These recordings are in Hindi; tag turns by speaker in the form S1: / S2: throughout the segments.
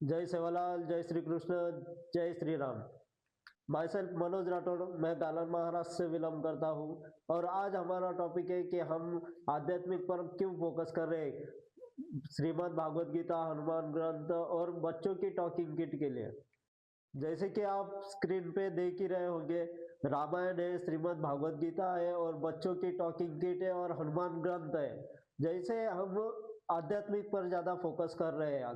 S1: जय सेवालाल, जय श्री कृष्ण, जय श्री राम। माई सेल्फ मनोज राठौड़, मैं गालन महाराष्ट्र से बिलोंग करता हूँ। और आज हमारा टॉपिक है कि हम आध्यात्मिक पर क्यों फोकस कर रहे हैं, श्रीमद् भागवत गीता, हनुमान ग्रंथ और बच्चों की टॉकिंग किट के लिए। जैसे कि आप स्क्रीन पे देख ही रहे होंगे, रामायण है, श्रीमद् भागवत गीता है और बच्चों की टॉकिंग किट है और हनुमान ग्रंथ है। जैसे हम आध्यात्मिक पर ज्यादा फोकस कर रहे हैं।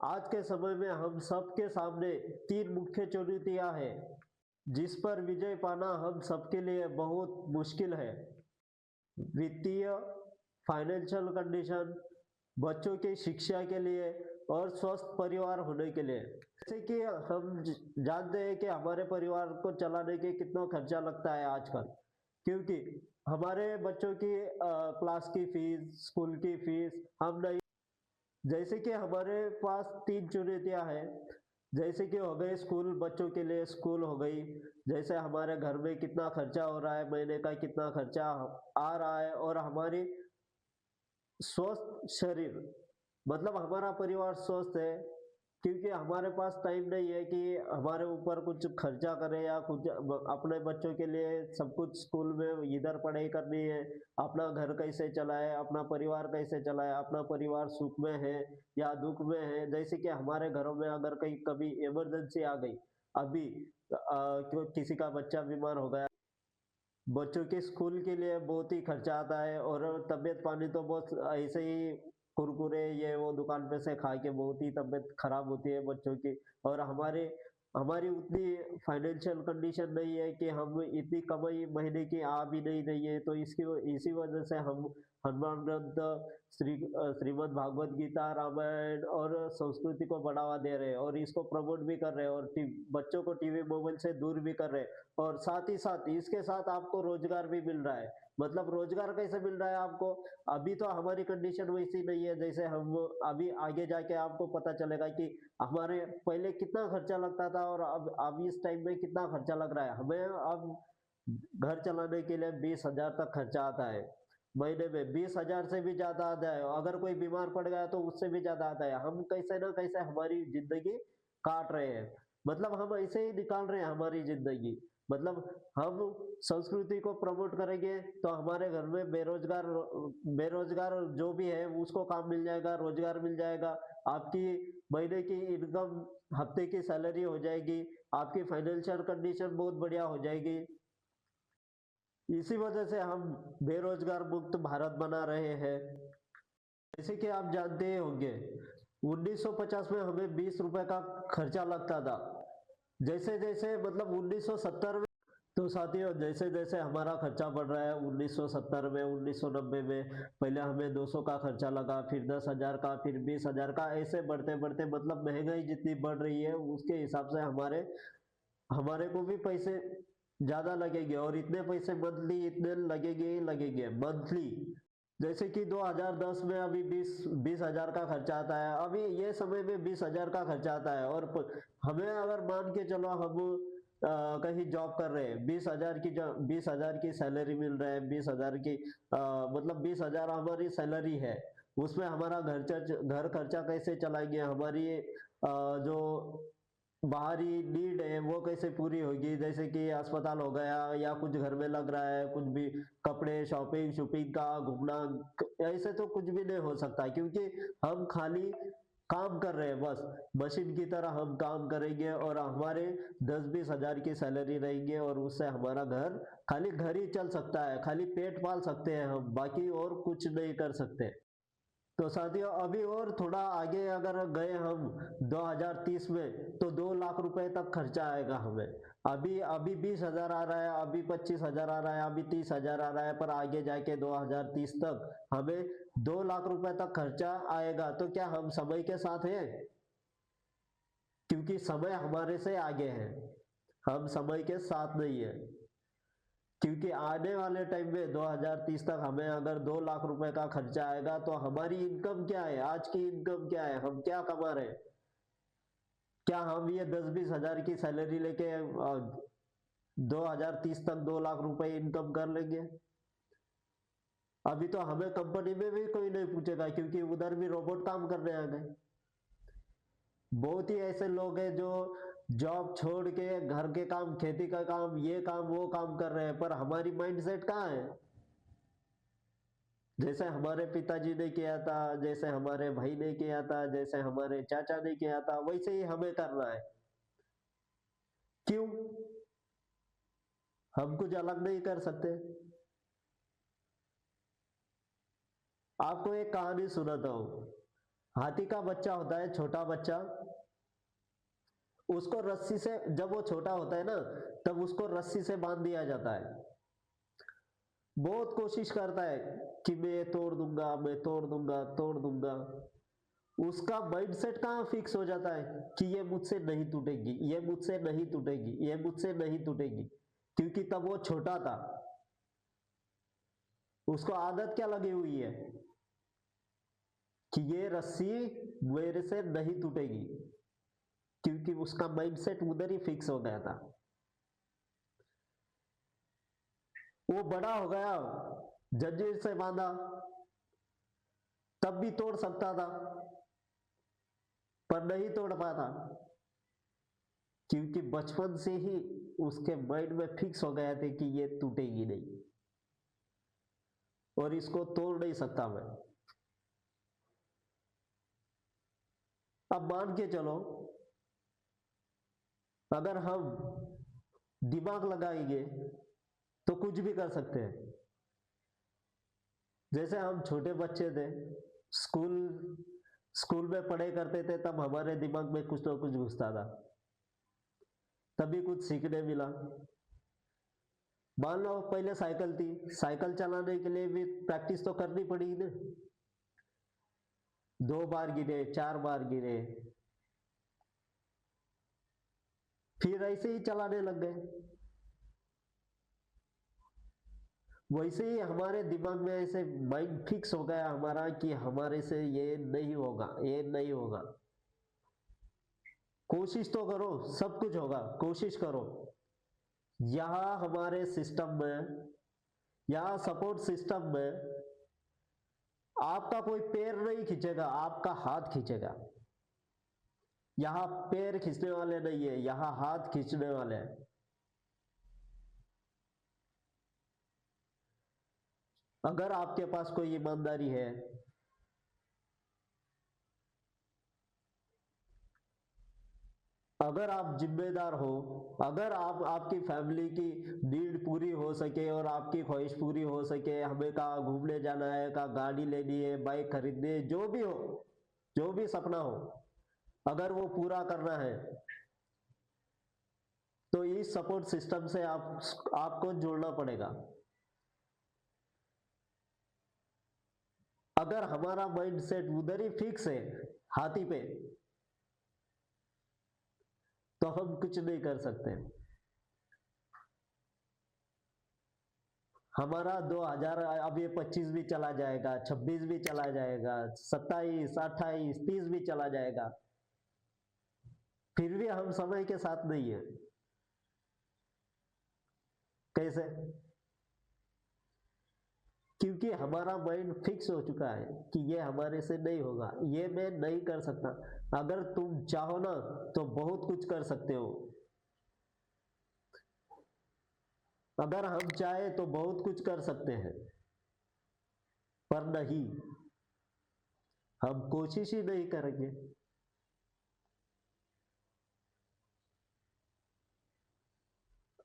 S1: आज के समय में हम सबके सामने तीन मुख्य चुनौतियां हैं, जिस पर विजय पाना हम सबके लिए बहुत मुश्किल है। वित्तीय, फाइनेंशियल कंडीशन, बच्चों की शिक्षा के लिए और स्वस्थ परिवार होने के लिए। जैसे कि हम जानते हैं कि हमारे परिवार को चलाने के कितना खर्चा लगता है आजकल, क्योंकि हमारे बच्चों की क्लास की फीस, स्कूल की फीस हम नहीं। जैसे कि हमारे पास तीन चुनौतियां हैं। जैसे कि हो गए स्कूल, बच्चों के लिए स्कूल हो गई। जैसे हमारे घर में कितना खर्चा हो रहा है, महीने का कितना खर्चा आ रहा है, और हमारी स्वस्थ शरीर, मतलब हमारा परिवार स्वस्थ है, क्योंकि हमारे पास टाइम नहीं है कि हमारे ऊपर कुछ खर्चा करें या कुछ अपने बच्चों के लिए सब कुछ स्कूल में इधर पढ़ाई करनी है, अपना घर कैसे चलाए, अपना परिवार कैसे चलाए, अपना परिवार सुख में है या दुख में है। जैसे कि हमारे घरों में अगर कहीं कभी इमरजेंसी आ गई, अभी किसी का बच्चा बीमार हो गया, बच्चों के स्कूल के लिए बहुत ही खर्चा आता है, और तबीयत पानी तो बहुत ऐसे ही कुरकुरे ये वो दुकान पे से खा के बहुत ही तबीयत खराब होती है बच्चों की। और हमारे हमारी उतनी फाइनेंशियल कंडीशन नहीं है कि हम इतनी कमाई महीने की आ भी नहीं रही है, तो इसी वजह से हम हनुमान ग्रंथ, श्रीमद् भागवत गीता, रामायण और संस्कृति को बढ़ावा दे रहे हैं और इसको प्रमोट भी कर रहे हैं, और बच्चों को टीवी मोबाइल से दूर भी कर रहे हैं। और साथ ही साथ इसके साथ आपको रोजगार भी मिल रहा है। मतलब रोजगार कैसे मिल रहा है आपको? अभी तो हमारी कंडीशन वैसी नहीं है, जैसे हम अभी आगे जाके आपको पता चलेगा कि हमारे पहले कितना खर्चा लगता था और अब इस टाइम में कितना खर्चा लग रहा है हमें। अब घर चलाने के लिए 20,000 तक खर्चा आता है महीने में, 20,000 से भी ज्यादा आता है। अगर कोई बीमार पड़ गया तो उससे भी ज्यादा आता है। हम कैसे ना कैसे हमारी जिंदगी काट रहे हैं, मतलब हम ऐसे ही निकाल रहे हैं हमारी जिंदगी। मतलब हम संस्कृति को प्रमोट करेंगे तो हमारे घर में बेरोजगार बेरोजगार जो भी है उसको काम मिल जाएगा, रोजगार मिल जाएगा। आपकी महीने की इनकम, हफ्ते की सैलरी हो जाएगी, आपकी फाइनेंशियल कंडीशन बहुत बढ़िया हो जाएगी। इसी वजह से हम बेरोजगार मुक्त भारत बना रहे हैं। जैसे कि आप जानते ही होंगे, 1950 में हमें 20 रुपए का खर्चा लगता था। जैसे जैसे मतलब 1970 में, तो साथियों जैसे जैसे हमारा खर्चा बढ़ रहा है, 1970 में, 1990 में पहले हमें 200 का खर्चा लगा, फिर 10,000 का, फिर 20,000 का, ऐसे बढ़ते बढ़ते मतलब महंगाई जितनी बढ़ रही है उसके हिसाब से हमारे हमारे को भी पैसे ज्यादा लगेंगे, और इतने पैसे मंथली इतने लगेंगे ही लगेंगे मंथली। जैसे कि 2010 में अभी 20,000 का खर्चा आता है, अभी ये समय में 20,000 का खर्चा आता है। और हमें अगर मान के चलो हम कहीं जॉब कर रहे हैं, 20,000 की सैलरी मिल रहा है, 20,000 की मतलब 20,000 हमारी सैलरी है। उसमें हमारा घर खर्चा कैसे चलाएंगे, हमारी जो बाहरी नीड है वो कैसे पूरी होगी, जैसे कि अस्पताल हो गया या कुछ घर में लग रहा है, कुछ भी कपड़े, शॉपिंग शॉपिंग का घूमना, ऐसे तो कुछ भी नहीं हो सकता, क्योंकि हम खाली काम कर रहे हैं, बस मशीन की तरह हम काम करेंगे और हमारे 10-20 हजार की सैलरी रहेंगे, और उससे हमारा खाली घर ही चल सकता है, खाली पेट पाल सकते हैं हम, बाकी और कुछ नहीं कर सकते। तो साथियों अभी और थोड़ा आगे अगर गए हम 2030 में, तो 2 लाख रुपए तक खर्चा आएगा हमें। अभी अभी 20,000 आ रहा है, अभी 25,000 आ रहा है, अभी 30,000 आ रहा है, पर आगे जाके 2030 तक हमें 2 लाख रुपए तक खर्चा आएगा। तो क्या हम समय के साथ हैं? क्योंकि समय हमारे से आगे है, हम समय के साथ नहीं है। क्योंकि आने वाले टाइम में 2030 तक हमें अगर 2 लाख रुपए का खर्चा आएगा, तो हमारी इनकम क्या है, आज की इनकम क्या है, हम क्या कमा रहे हैं? क्या हम ये 10-20 हजार की सैलरी लेके 2030 तक 2 लाख रुपए इनकम कर लेंगे? अभी तो हमें कंपनी में भी कोई नहीं पूछेगा, क्योंकि उधर भी रोबोट काम करने आ गए। बहुत ही ऐसे लोग हैं जो जॉब छोड़ के घर के काम, खेती का काम, ये काम वो काम कर रहे हैं, पर हमारी माइंडसेट कहाँ है? जैसे हमारे पिताजी ने किया था, जैसे हमारे भाई ने किया था, जैसे हमारे चाचा ने किया था, वैसे ही हमें करना है। क्यों? हम कुछ अलग नहीं कर सकते? आपको एक कहानी सुनाता हूं। हाथी का बच्चा होता है, छोटा बच्चा। उसको रस्सी से, जब वो छोटा होता है ना, तब उसको रस्सी से बांध दिया जाता है। बहुत कोशिश करता है कि मैं तोड़ दूंगा, मैं तोड़ दूंगा, तोड़ दूंगा। उसका माइंडसेट कहाँ फिक्स हो जाता है कि ये मुझसे नहीं टूटेगी, ये मुझसे नहीं टूटेगी, ये मुझसे नहीं टूटेगी। क्योंकि तब वो छोटा था। उसको आदत क्या लगी हुई है कि ये रस्सी मेरे से नहीं टूटेगी, क्योंकि उसका माइंडसेट उधर ही फिक्स हो गया था। वो बड़ा हो गया, जंजीर से बांधा, तब भी तोड़ सकता था, पर नहीं तोड़ पाता, क्योंकि बचपन से ही उसके माइंड में फिक्स हो गया था कि ये टूटेगी नहीं और इसको तोड़ नहीं सकता मैं। अब मान के चलो, अगर हम दिमाग लगाएंगे तो कुछ भी कर सकते हैं। जैसे हम छोटे बच्चे थे, स्कूल स्कूल में पढ़ाई करते थे, तब हमारे दिमाग में कुछ ना कुछ घुसता था, तभी कुछ सीखने मिला। मान लो पहले साइकिल थी, साइकिल चलाने के लिए भी प्रैक्टिस तो करनी पड़ी ना। 2 बार गिरे, 4 बार गिरे, फिर ऐसे ही चलाने लग गए। वैसे ही हमारे दिमाग में ऐसे माइंड फिक्स हो गया हमारा कि हमारे से ये नहीं होगा, ये नहीं होगा। कोशिश तो करो, सब कुछ होगा, कोशिश करो। यहां हमारे सिस्टम में, यहां सपोर्ट सिस्टम में आपका कोई पैर नहीं खींचेगा, आपका हाथ खींचेगा। यहां पैर खींचने वाले नहीं है, यहां हाथ खींचने वाले हैं। अगर आपके पास कोई ईमानदारी है, अगर आप जिम्मेदार हो, अगर आप, आपकी फैमिली की नीड पूरी हो सके और आपकी ख्वाहिश पूरी हो सके, हमें कहाँ घूमने जाना है, कहाँ गाड़ी लेनी है, बाइक खरीदनी है, जो भी हो, जो भी सपना हो, अगर वो पूरा करना है, तो इस सपोर्ट सिस्टम से आपको जुड़ना पड़ेगा। अगर हमारा माइंड सेट उधर ही फिक्स है, हाथी पे, तो हम कुछ नहीं कर सकते। हमारा 2000, अब ये 25 भी चला जाएगा, 26 भी चला जाएगा, 27, 28, 30 भी चला जाएगा, फिर भी हम समय के साथ नहीं है। कैसे? क्योंकि हमारा माइंड फिक्स हो चुका है कि ये हमारे से नहीं होगा, ये मैं नहीं कर सकता। अगर तुम चाहो ना, तो बहुत कुछ कर सकते हो। अगर हम चाहे तो बहुत कुछ कर सकते हैं, पर नहीं, हम कोशिश ही नहीं करेंगे।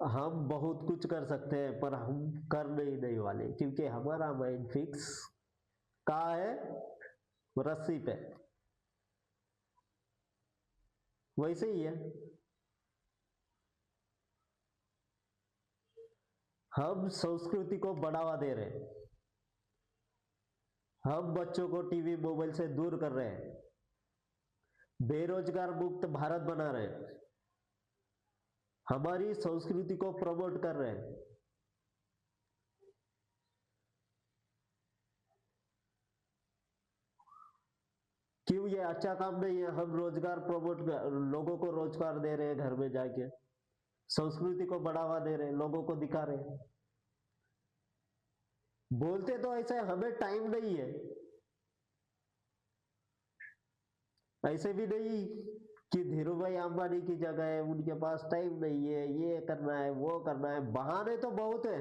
S1: हम बहुत कुछ कर सकते हैं, पर हम कर नहीं वाले, क्योंकि हमारा माइंड फिक्स कहाँ है? रस्सी पे। वैसे ही है, हम संस्कृति को बढ़ावा दे रहे हैं, हम बच्चों को टीवी मोबाइल से दूर कर रहे हैं, बेरोजगार मुक्त भारत बना रहे हैं, हमारी संस्कृति को प्रमोट कर रहे हैं। क्यों ये अच्छा काम नहीं है? हम रोजगार प्रमोट, लोगों को रोजगार दे रहे हैं, घर में जाके संस्कृति को बढ़ावा दे रहे हैं, लोगों को दिखा रहे हैं। बोलते तो ऐसे हमें टाइम नहीं है, ऐसे भी नहीं कि धीरू भाई अंबानी की जगह है, उनके पास टाइम नहीं है, ये करना है वो करना है, बहाने तो बहुत है।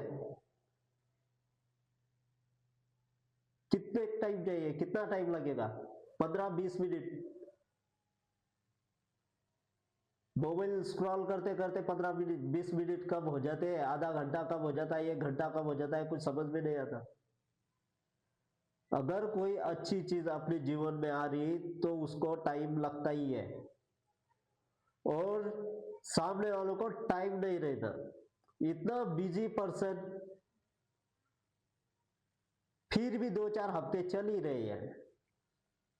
S1: कितने टाइम चाहिए, कितना टाइम लगेगा? 15-20 मिनट मोबाइल स्क्रॉल करते करते 15 मिनट 20 मिनट कब हो जाते हैं, आधा घंटा कब हो जाता है, 1 घंटा कब हो जाता है, कुछ समझ में नहीं आता। अगर कोई अच्छी चीज अपने जीवन में आ रही तो उसको टाइम लगता ही है, और सामने वालों को टाइम नहीं रहता। इतना बिजी पर्सन फिर भी 2-4 हफ्ते चल ही रहे हैं।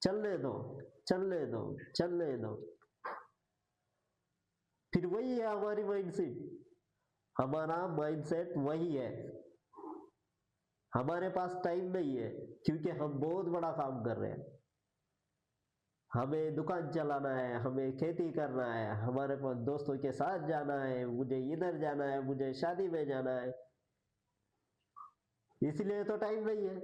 S1: चलने दो, चलने दो, चलने दो। फिर वही है हमारी माइंडसेट, हमारा माइंडसेट वही है। हमारे पास टाइम नहीं है क्योंकि हम बहुत बड़ा काम कर रहे हैं। हमें दुकान चलाना है, हमें खेती करना है, हमारे पास दोस्तों के साथ जाना है, मुझे इधर जाना है, मुझे शादी में जाना है, इसलिए तो टाइम नहीं है।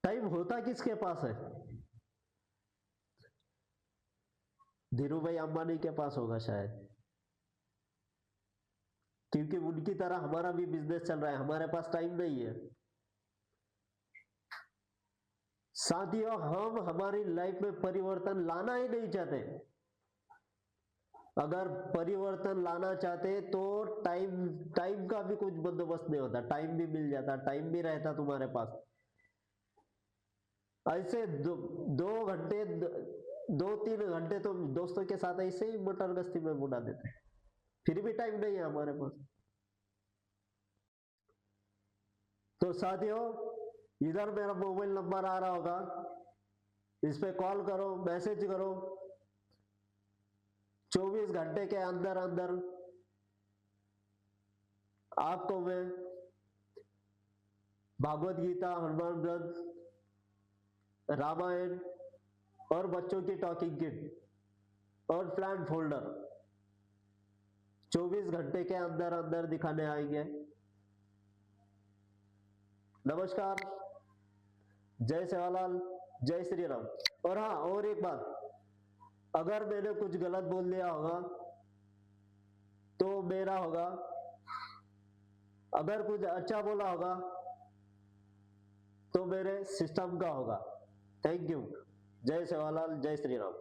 S1: टाइम होता किसके पास है? धीरू भाई अंबानी के पास होगा शायद, क्योंकि उनकी तरह हमारा भी बिजनेस चल रहा है, हमारे पास टाइम नहीं है। साथियों, हम हमारी लाइफ में परिवर्तन लाना ही नहीं चाहते। अगर परिवर्तन लाना चाहते तो टाइम टाइम का भी कुछ बंदोबस्त नहीं होता, टाइम भी मिल जाता, टाइम भी रहता तुम्हारे पास। ऐसे 2 घंटे 2-3 घंटे तो दोस्तों के साथ ऐसे ही मोटर गश्ती में बुला देते हैं, फिर भी टाइम नहीं है हमारे पास। तो साथियों, इधर मेरा मोबाइल नंबर आ रहा होगा, इस पे कॉल करो, मैसेज करो। 24 घंटे के अंदर अंदर आपको मैं भागवत गीता, हनुमान ग्रंथ, रामायण और बच्चों की टॉकिंग किट और प्लान फोल्डर 24 घंटे के अंदर अंदर दिखाने आएंगे। नमस्कार, जय सेवालाल, जय श्री राम। और हाँ, और एक बात, अगर मैंने कुछ गलत बोल दिया होगा तो मेरा होगा, अगर कुछ अच्छा बोला होगा तो मेरे सिस्टम का होगा। Thank you. जय सेवालाल, जय श्री राम।